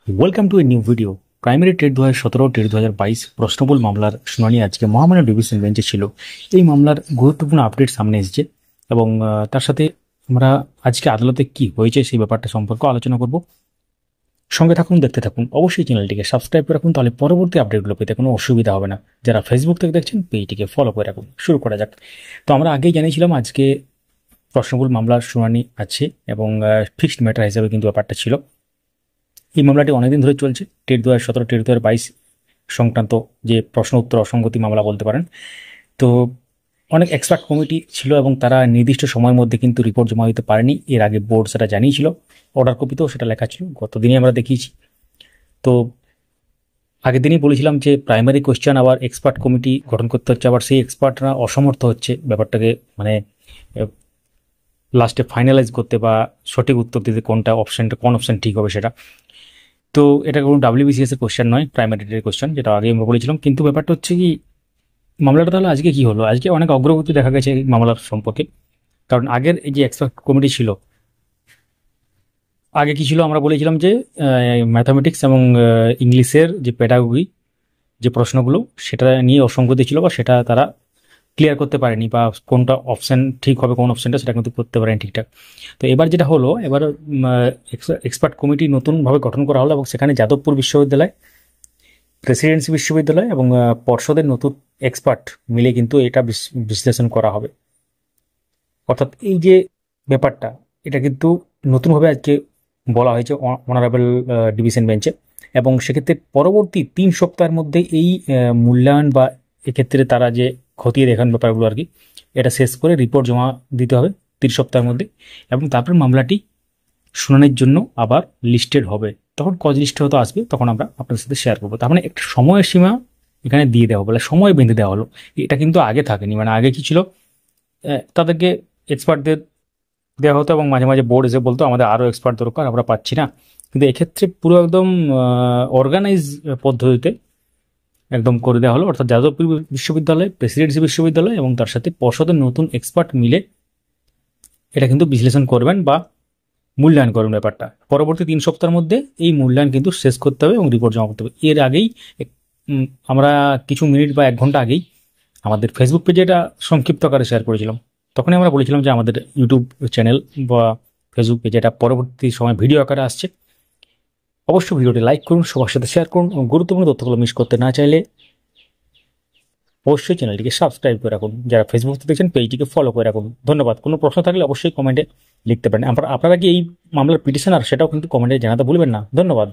Welcome to a new video. Primary TET 2017 TET 2022 প্রশ্নবল মামলার শুনানি আজকে মহামান্য ডিভিশন বেঞ্চে ছিল। এই মামলার গুরুত্বপূর্ণ আপডেট সামনে এসেছে এবং তার সাথে আমরা আজকে আদালতে কি হয়েছে সেই ব্যাপারটা সম্পর্কে আলোচনা করব। সঙ্গে থাকুন, দেখতে থাকুন। অবশ্যই চ্যানেলটিকে সাবস্ক্রাইব করে রাখুন, তাহলে পরবর্তী আপডেটগুলো পেতে কোনো অসুবিধা হবে না। যারা ফেসবুক থেকে দেখছেন পেজটিকে ফলো করে রাখুন। শুরু করা যাক। তো আমরা আগেই জানিয়েছিলাম আজকে প্রশ্নবল মামলার শুনানি আছে এবং ফিক্সড ম্যাটার হিসাবে কিন্তু ব্যাপারটা ছিল। এই মামলাটি অনেকদিন ধরে চলছে। টেট 2017 টেট 2022 সংক্রান্ত যে প্রশ্ন উত্তর অসঙ্গতি মামলা বলতে পারেন। তো অনেক এক্সপার্ট কমিটি ছিল এবং তারা নির্দিষ্ট সময়ের মধ্যে কিন্তু রিপোর্ট জমা দিতে পারেনি। এর আগে বোর্ড সেটা জানিয়েছিল, অর্ডার কপিতেও সেটা লেখা ছিল, গত দিনই আমরা দেখিয়েছি। তো আগের দিনই বলেছিলাম যে প্রাইমারি কোয়েশ্চেন আবার এক্সপার্ট কমিটি গঠন করতে হচ্ছে, আবার সেই এক্সপার্টরা অসমর্থ হচ্ছে ব্যাপারটাকে মানে লাস্টে ফাইনালাইজ করতে বা সঠিক উত্তর দিতে কোন অপশন ঠিক হবে সেটা। তো এটা কোনো ডাব্লিউবিসিএস এর কোশ্চেন নয়, প্রাইমারি টেটের কোশ্চেন, যেটা আগে আমরা বলেছিলাম। কিন্তু ব্যাপারটা হচ্ছে কি, মামলাটা তাহলে আজকে কি হলো? আজকে অনেক অগ্রগতি দেখা গেছে এই মামলার সম্পর্কে। কারণ আগের এই যে এক্সপার্ট কমিটি ছিল, আগে কি ছিল আমরা বলেছিলাম যে ম্যাথামেটিক্স এবং ইংলিশের যে পেডাগোগি যে প্রশ্নগুলো সেটা নিয়ে অসঙ্গতি ছিল বা সেটা তারা ক্লিয়ার করতে পারেনি, বা কোনটা অপশান ঠিক হবে কোন অপশানটা সেটা কিন্তু করতে পারেনি ঠিকঠাক। তো এবার যেটা হলো, এবার এক্সপার্ট কমিটি নতুনভাবে গঠন করা হলো এবং সেখানে যাদবপুর বিশ্ববিদ্যালয়, প্রেসিডেন্সি বিশ্ববিদ্যালয় এবং পর্ষদের নতুন এক্সপার্ট মিলে কিন্তু এটা বিশ্লেষণ করা হবে। অর্থাৎ এই যে ব্যাপারটা, এটা কিন্তু নতুনভাবে আজকে বলা হয়েছে অনারেবল ডিভিশন বেঞ্চে। এবং সেক্ষেত্রে পরবর্তী 3 সপ্তাহের মধ্যে এই মূল্যায়ন বা এক্ষেত্রে তারা যে খতিয়ে দেখান ব্যাপারগুলো আর কি, এটা শেষ করে রিপোর্ট জমা দিতে হবে 3 সপ্তাহের মধ্যে। এবং তারপর মামলাটি শুনানির জন্য আবার লিস্টেড হবে। তখন কজ লিস্টে হয়তো আসবে, তখন আমরা আপনাদের সাথে শেয়ার করবো। তার মানে একটা সময়ের সীমা এখানে দিয়ে দেওয়া বলে সময় বেঁধে দেওয়া হলো। এটা কিন্তু আগে থাকেনি। মানে আগে কি ছিল, তাদেরকে এক্সপার্টদের দেওয়া হতো এবং মাঝে মাঝে বোর্ড এসে বলতো আমাদের আরও এক্সপার্ট দরকার, আমরা পাচ্ছি না। কিন্তু এক্ষেত্রে পুরো একদম অর্গানাইজ পদ্ধতিতে একদম করে দেওয়া হলো। অর্থাৎ যাদবপুর বিশ্ববিদ্যালয়, প্রেসিডেন্সি বিশ্ববিদ্যালয় এবং তার সাথে পর্ষদের নতুন এক্সপার্ট মিলে এটা কিন্তু বিশ্লেষণ করবেন বা মূল্যায়ন করবেন ব্যাপারটা। পরবর্তী 3 সপ্তাহের মধ্যে এই মূল্যায়ন কিন্তু শেষ করতে হবে এবং রিপোর্ট জমা করতে হবে। এর আগেই আমরা কিছু মিনিট বা 1 ঘন্টা আগেই আমাদের ফেসবুক পেজে এটা সংক্ষিপ্ত আকারে শেয়ার করেছিলাম। তখনই আমরা বলেছিলাম যে আমাদের ইউটিউব চ্যানেল বা ফেসবুক পেজে এটা পরবর্তী সময় ভিডিও আকারে আসছে। অবশ্যই ভিডিওটি লাইক করুন, সবার সাথে শেয়ার করুন এবং গুরুত্বপূর্ণ তথ্যগুলো মিস করতে না চাইলে অবশ্যই চ্যানেলটিকে সাবস্ক্রাইব করে রাখুন। যারা ফেসবুক থেকে দেখছেন পেজটিকে ফলো করে রাখুন। ধন্যবাদ। কোনো প্রশ্ন থাকলে অবশ্যই কমেন্টে লিখতে পারেন। আপনারা কি এই মামলার পিটিশনার, সেটাও কিন্তু কমেন্টে জানাতে ভুলবেন না। ধন্যবাদ।